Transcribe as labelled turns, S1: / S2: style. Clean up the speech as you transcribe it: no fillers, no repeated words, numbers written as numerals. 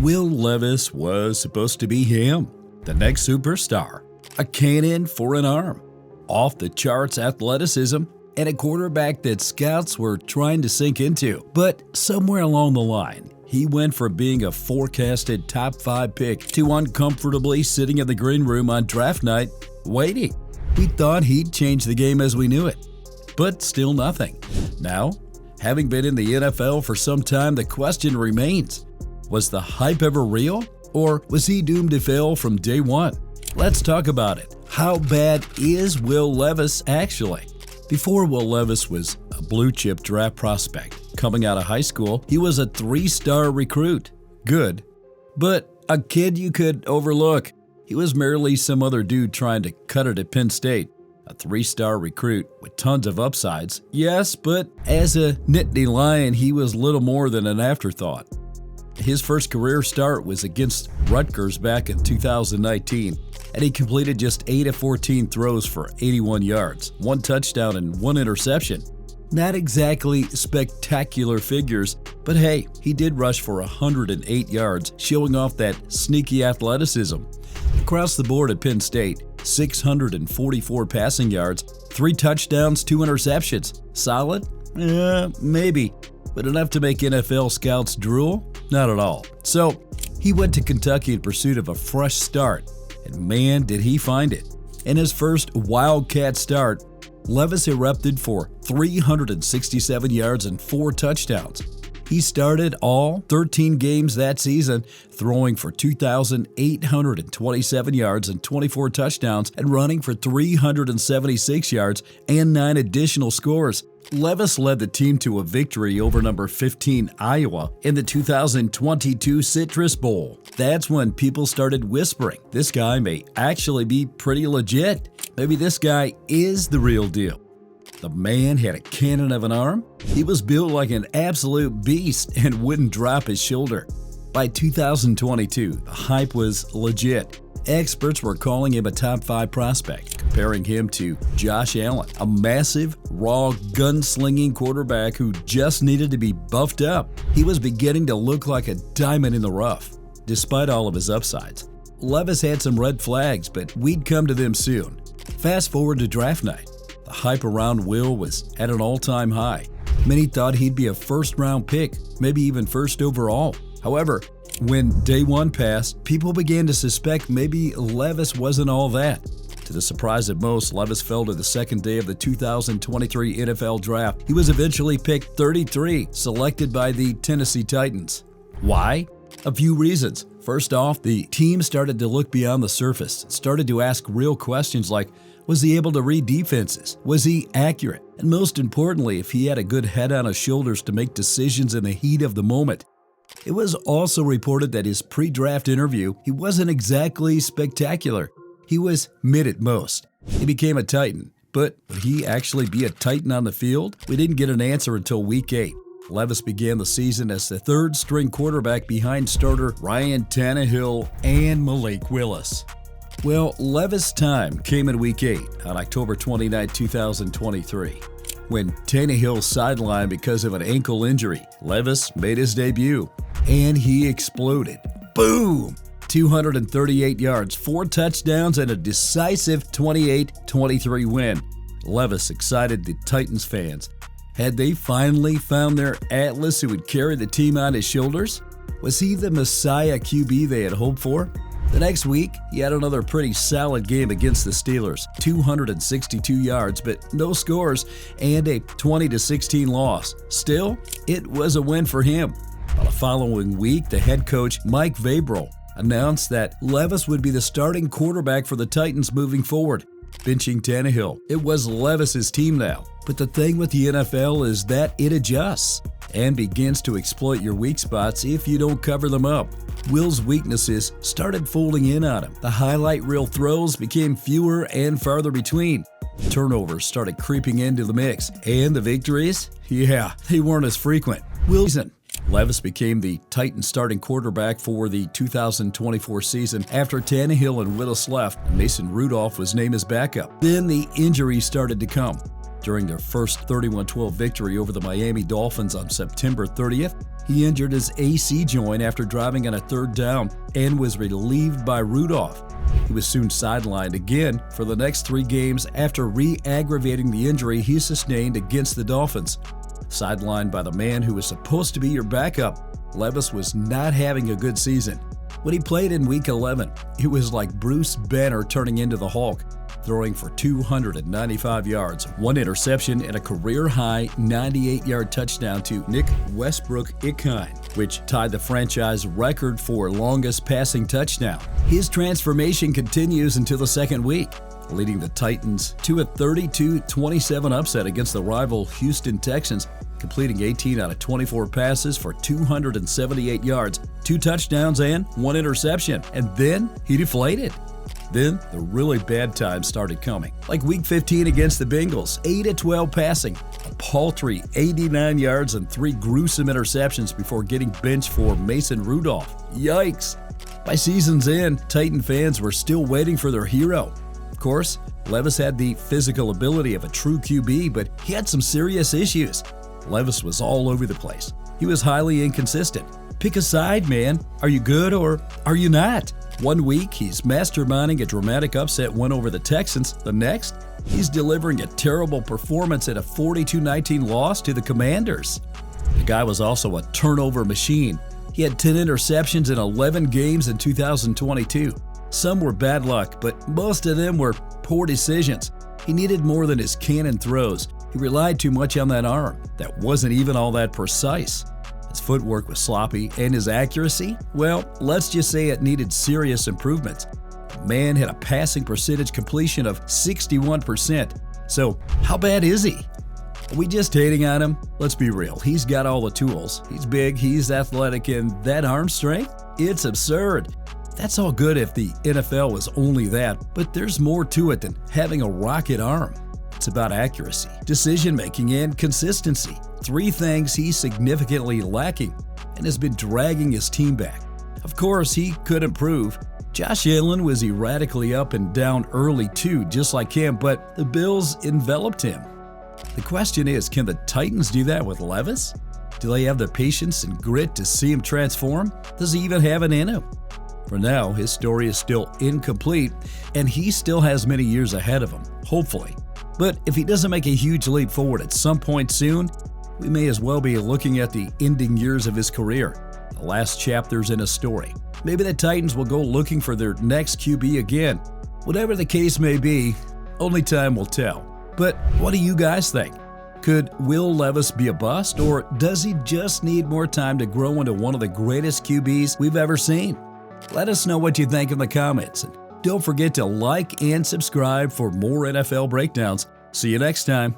S1: Will Levis was supposed to be him, the next superstar, a cannon for an arm, off-the-charts athleticism, and a quarterback that scouts were trying to sink into. But somewhere along the line, he went from being a forecasted top 5 pick to uncomfortably sitting in the green room on draft night, waiting. We thought he'd change the game as we knew it, but still nothing. Now, having been in the NFL for some time, the question remains, was the hype ever real, or was he doomed to fail from day one? Let's talk about it. How bad is Will Levis actually? Before Will Levis was a blue-chip draft prospect. Coming out of high school, he was a 3-star recruit. Good, but a kid you could overlook. He was merely some other dude trying to cut it at Penn State. A 3-star recruit with tons of upsides, yes, but as a Nittany Lion, he was little more than an afterthought. His first career start was against Rutgers back in 2019, and he completed just 8 of 14 throws for 81 yards, 1 touchdown and 1 interception. Not exactly spectacular figures, but hey, he did rush for 108 yards, showing off that sneaky athleticism. Across the board at Penn State, 644 passing yards, 3 touchdowns, 2 interceptions. Solid? Maybe. But enough to make NFL scouts drool? Not at all. So, he went to Kentucky in pursuit of a fresh start, and man, did he find it. In his first Wildcat start, Levis erupted for 367 yards and 4 touchdowns. He started all 13 games that season, throwing for 2,827 yards and 24 touchdowns and running for 376 yards and 9 additional scores. Levis led the team to a victory over number 15 Iowa in the 2022 Citrus Bowl. That's when people started whispering, this guy may actually be pretty legit. Maybe this guy is the real deal. The man had a cannon of an arm. He was built like an absolute beast and wouldn't drop his shoulder. By 2022, the hype was legit. Experts were calling him a top 5 prospect, comparing him to Josh Allen, a massive, raw, gunslinging quarterback who just needed to be buffed up. He was beginning to look like a diamond in the rough. Despite all of his upsides, Levis had some red flags, but we'd come to them soon. Fast forward to draft night. The hype around Will was at an all-time high. Many thought he'd be a first-round pick, maybe even first overall. However, when day one passed, people began to suspect maybe Levis wasn't all that. To the surprise of most, Levis fell to the second day of the 2023 NFL Draft. He was eventually picked 33, selected by the Tennessee Titans. Why? A few reasons. First off, the team started to look beyond the surface, started to ask real questions like, was he able to read defenses? Was he accurate? And most importantly, if he had a good head on his shoulders to make decisions in the heat of the moment. It was also reported that his pre-draft interview, he wasn't exactly spectacular. He was mid at most. He became a Titan, but would he actually be a Titan on the field? We didn't get an answer until week 8. Levis began the season as the third-string quarterback behind starter Ryan Tannehill and Malik Willis. Well, Levis' time came in week 8 on October 29, 2023. When Tannehill sidelined because of an ankle injury, Levis made his debut, and he exploded. Boom! 238 yards, 4 touchdowns, and a decisive 28-23 win. Levis excited the Titans fans. Had they finally found their Atlas who would carry the team on his shoulders? Was he the Messiah QB they had hoped for? The next week, he had another pretty solid game against the Steelers, 262 yards, but no scores, and a 20-16 loss. Still, it was a win for him. By the following week, the head coach, Mike Vrabel, announced that Levis would be the starting quarterback for the Titans moving forward, benching Tannehill. It was Levis's team now, but the thing with the NFL is that it adjusts and begins to exploit your weak spots if you don't cover them up. Will's weaknesses started folding in on him. The highlight reel throws became fewer and farther between. Turnovers started creeping into the mix. And the victories? Yeah, they weren't as frequent. Levis became the Titans starting quarterback for the 2024 season after Tannehill and Willis left, and Mason Rudolph was named as backup. Then the injuries started to come. During their first 31-12 victory over the Miami Dolphins on September 30th, He injured his AC joint after driving on a third down and was relieved by Rudolph. He was soon sidelined again for the next 3 games after re-aggravating the injury he sustained against the Dolphins. Sidelined by the man who was supposed to be your backup, Levis was not having a good season. When he played in Week 11, it was like Bruce Banner turning into the Hulk, throwing for 295 yards, 1 interception, and a career-high 98-yard touchdown to Nick Westbrook-Ikhine, which tied the franchise record for longest passing touchdown. His transformation continues until the second week, leading the Titans to a 32-27 upset against the rival Houston Texans, completing 18 out of 24 passes for 278 yards, 2 touchdowns, and 1 interception. And then he deflated. Then the really bad times started coming, like Week 15 against the Bengals, 8-12 passing, a paltry 89 yards and 3 gruesome interceptions before getting benched for Mason Rudolph. Yikes! By season's end, Titan fans were still waiting for their hero. Of course, Levis had the physical ability of a true QB, but he had some serious issues. Levis was all over the place. He was highly inconsistent. Pick a side, man. Are you good or are you not? One week, he's masterminding a dramatic upset win over the Texans. The next, he's delivering a terrible performance at a 42-19 loss to the Commanders. The guy was also a turnover machine. He had 10 interceptions in 11 games in 2022. Some were bad luck, but most of them were poor decisions. He needed more than his cannon throws. He relied too much on that arm that wasn't even all that precise. His footwork was sloppy, and his accuracy, well, let's just say it needed serious improvements. The man had a passing percentage completion of 61%. So, how bad is he? Are we just hating on him? Let's be real. He's got all the tools. He's big, he's athletic, and that arm strength? It's absurd. That's all good if the NFL was only that, but there's more to it than having a rocket arm. It's about accuracy, decision-making, and consistency. 3 things he's significantly lacking and has been dragging his team back. Of course, he could improve. Josh Allen was erratically up and down early too, just like him, but the Bills enveloped him. The question is, can the Titans do that with Levis? Do they have the patience and grit to see him transform? Does he even have it in him? For now, his story is still incomplete, and he still has many years ahead of him, hopefully. But if he doesn't make a huge leap forward at some point soon, we may as well be looking at the ending years of his career, the last chapters in his story. Maybe the Titans will go looking for their next QB again. Whatever the case may be, only time will tell. But what do you guys think? Could Will Levis be a bust, or does he just need more time to grow into one of the greatest QBs we've ever seen? Let us know what you think in the comments, and don't forget to like and subscribe for more NFL breakdowns. See you next time.